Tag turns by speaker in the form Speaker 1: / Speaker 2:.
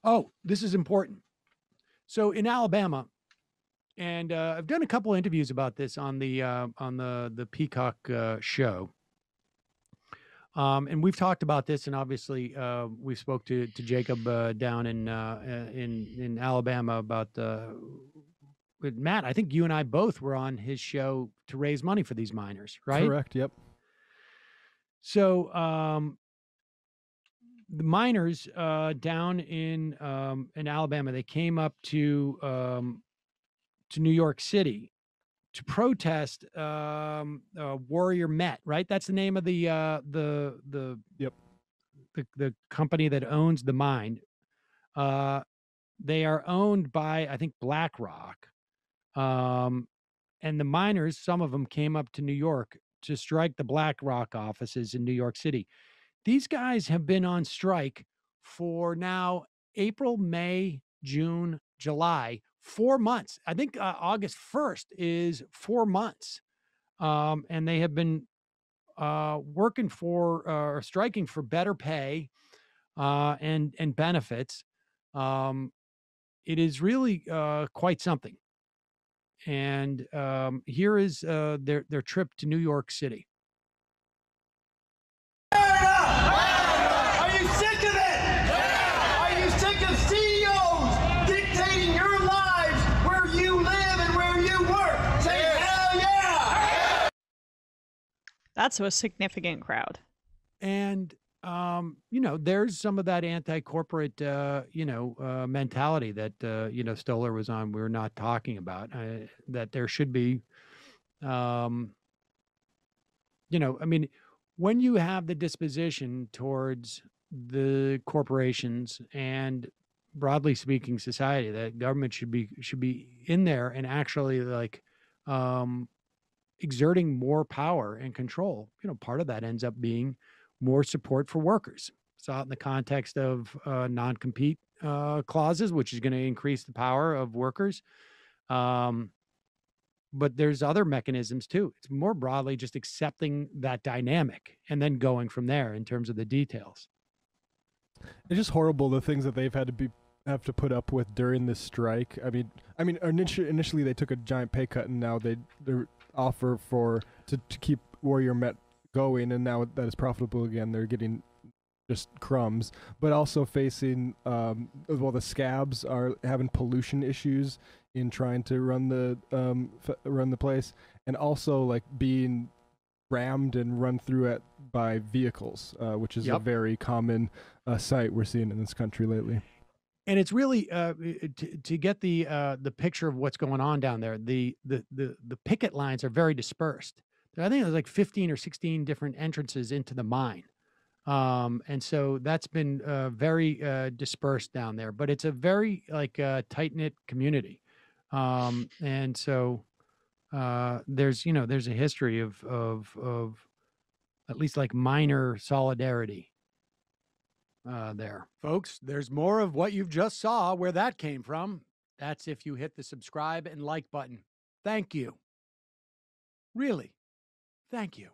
Speaker 1: Oh, this is important. So in Alabama, and I've done a couple interviews about this on the Peacock show. And we've talked about this, and obviously we spoke to Jacob down in Alabama about with Matt. I think you and I both were on his show to raise money for these miners, right?
Speaker 2: Correct. Yep.
Speaker 1: So the miners down in Alabama, they came up to New York City to protest Warrior Met, right? That's the name of
Speaker 2: Yep.
Speaker 1: the company that owns the mine. They are owned by, I think, BlackRock. And the miners, some of them came up to New York to strike the BlackRock offices in New York City. These guys have been on strike for now April, May, June, July, 4 months. I think August 1st is 4 months. And they have been working for or striking for better pay and benefits. It is really quite something. And here is their trip to New York City.
Speaker 3: Are you sick of it? Are you sick of CEOs dictating your lives where you live and where you work? Say hell yeah!
Speaker 4: That's a significant crowd.
Speaker 1: And there's some of that anti-corporate, mentality that, Stoller was on. We're not talking about that there should be, when you have the disposition towards the corporations and broadly speaking society, that government should be in there and actually exerting more power and control. Part of that ends up being more support for workers. Saw it in the context of non-compete clauses, which is going to increase the power of workers. But there's other mechanisms too. It's more broadly just accepting that dynamic and then going from there in terms of the details.
Speaker 2: It's just horrible, the things that they've have to put up with during this strike. I mean, initially they took a giant pay cut, and now they're offer to keep Warrior Met going, and now that is profitable again, they're getting just crumbs. But also facing the scabs are having pollution issues in trying to run the place, and also being rammed and run through by vehicles, which is a very common sight we're seeing in this country lately.
Speaker 1: And it's really to get the picture of what's going on down there. The picket lines are very dispersed. I think there's like 15 or 16 different entrances into the mine. And so that's been very dispersed down there, but it's a very tight-knit community. And so there's a history of at least minor solidarity there. Folks, there's more of what you've just saw where that came from. That's if you hit the subscribe and like button. Thank you. Really. Thank you.